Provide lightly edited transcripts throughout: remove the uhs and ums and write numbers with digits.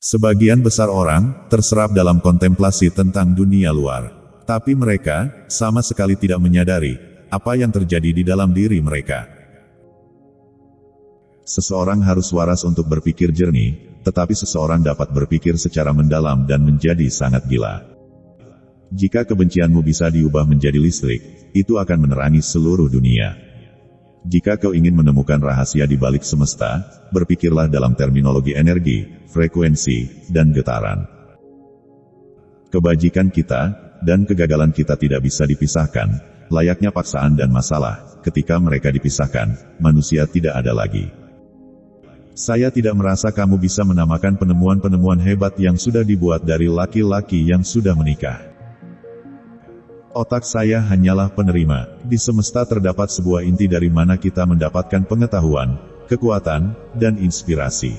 Sebagian besar orang terserap dalam kontemplasi tentang dunia luar, tapi mereka sama sekali tidak menyadari apa yang terjadi di dalam diri mereka. Seseorang harus waras untuk berpikir jernih, tetapi seseorang dapat berpikir secara mendalam dan menjadi sangat gila. Jika kebencianmu bisa diubah menjadi listrik, itu akan menerangi seluruh dunia. Jika kau ingin menemukan rahasia di balik semesta, berpikirlah dalam terminologi energi, frekuensi, dan getaran. Kebajikan kita dan kegagalan kita tidak bisa dipisahkan, layaknya paksaan dan masalah. Ketika mereka dipisahkan, manusia tidak ada lagi. Saya tidak merasa kamu bisa menamakan penemuan-penemuan hebat yang sudah dibuat dari laki-laki yang sudah menikah. Otak saya hanyalah penerima. Di semesta terdapat sebuah inti dari mana kita mendapatkan pengetahuan, kekuatan, dan inspirasi.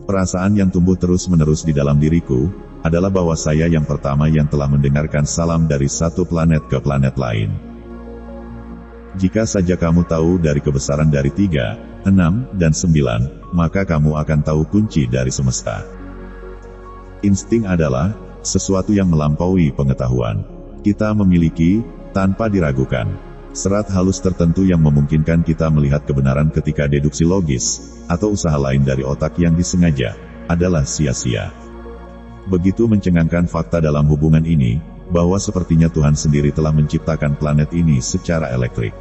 Perasaan yang tumbuh terus-menerus di dalam diriku adalah bahwa saya yang pertama yang telah mendengarkan salam dari satu planet ke planet lain. Jika saja kamu tahu dari kebesaran dari 3, 6, dan 9, maka kamu akan tahu kunci dari semesta. Insting adalah sesuatu yang melampaui pengetahuan. Kita memiliki, tanpa diragukan, serat halus tertentu yang memungkinkan kita melihat kebenaran ketika deduksi logis, atau usaha lain dari otak yang disengaja, adalah sia-sia. Begitu mencengangkan fakta dalam hubungan ini, bahwa sepertinya Tuhan sendiri telah menciptakan planet ini secara elektrik.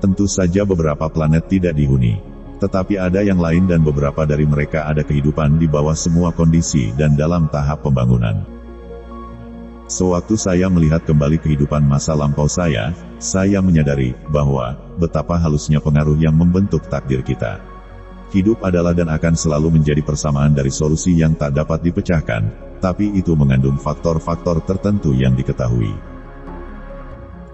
Tentu saja beberapa planet tidak dihuni, tetapi ada yang lain dan beberapa dari mereka ada kehidupan di bawah semua kondisi dan dalam tahap pembangunan. Sewaktu saya melihat kembali kehidupan masa lampau saya menyadari bahwa betapa halusnya pengaruh yang membentuk takdir kita. Hidup adalah dan akan selalu menjadi persamaan dari solusi yang tak dapat dipecahkan, tapi itu mengandung faktor-faktor tertentu yang diketahui.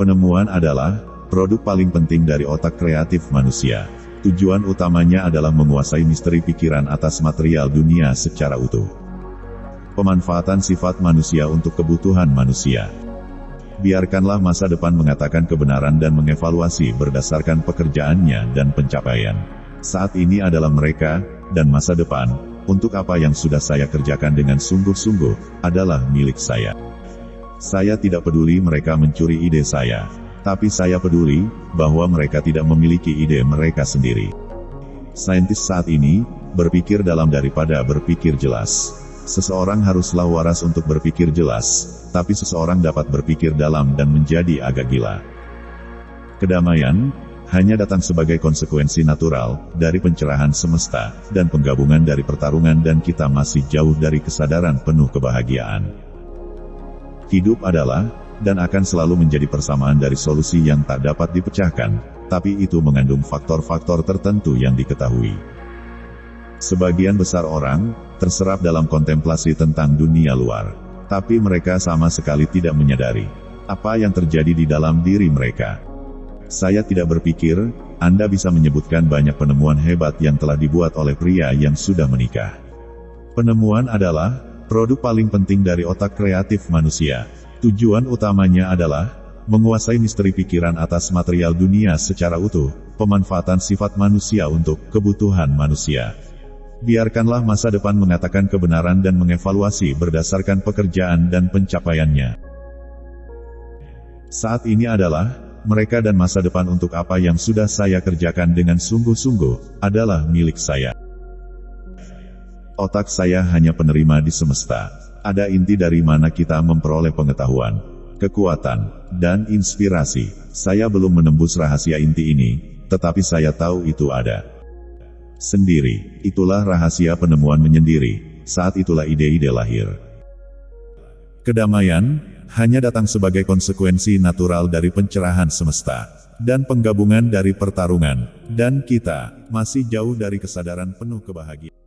Penemuan adalah produk paling penting dari otak kreatif manusia. Tujuan utamanya adalah menguasai misteri pikiran atas material dunia secara utuh. Pemanfaatan sifat manusia untuk kebutuhan manusia. Biarkanlah masa depan mengatakan kebenaran dan mengevaluasi berdasarkan pekerjaannya dan pencapaian. Saat ini adalah mereka, dan masa depan, untuk apa yang sudah saya kerjakan dengan sungguh-sungguh, adalah milik saya. Saya tidak peduli mereka mencuri ide saya, tapi saya peduli bahwa mereka tidak memiliki ide mereka sendiri. Saintis saat ini berpikir dalam daripada berpikir jelas. Seseorang haruslah waras untuk berpikir jelas, tapi seseorang dapat berpikir dalam dan menjadi agak gila. Kedamaian hanya datang sebagai konsekuensi natural dari pencerahan semesta dan penggabungan dari pertarungan, dan kita masih jauh dari kesadaran penuh kebahagiaan. Hidup adalah dan akan selalu menjadi persamaan dari solusi yang tak dapat dipecahkan, tapi itu mengandung faktor-faktor tertentu yang diketahui. Sebagian besar orang terserap dalam kontemplasi tentang dunia luar, tapi mereka sama sekali tidak menyadari apa yang terjadi di dalam diri mereka. Saya tidak berpikir Anda bisa menyebutkan banyak penemuan hebat yang telah dibuat oleh pria yang sudah menikah. Penemuan adalah produk paling penting dari otak kreatif manusia. Tujuan utamanya adalah menguasai misteri pikiran atas material dunia secara utuh, pemanfaatan sifat manusia untuk kebutuhan manusia. Biarkanlah masa depan mengatakan kebenaran dan mengevaluasi berdasarkan pekerjaan dan pencapaiannya. Saat ini adalah mereka, dan masa depan untuk apa yang sudah saya kerjakan dengan sungguh-sungguh adalah milik saya. Otak saya hanya penerima di semesta. Ada inti dari mana kita memperoleh pengetahuan, kekuatan, dan inspirasi. Saya belum menembus rahasia inti ini, tetapi saya tahu itu ada. Sendiri, itulah rahasia penemuan menyendiri. Saat itulah ide-ide lahir. Kedamaian hanya datang sebagai konsekuensi natural dari pencerahan semesta dan penggabungan dari pertarungan, dan kita masih jauh dari kesadaran penuh kebahagiaan.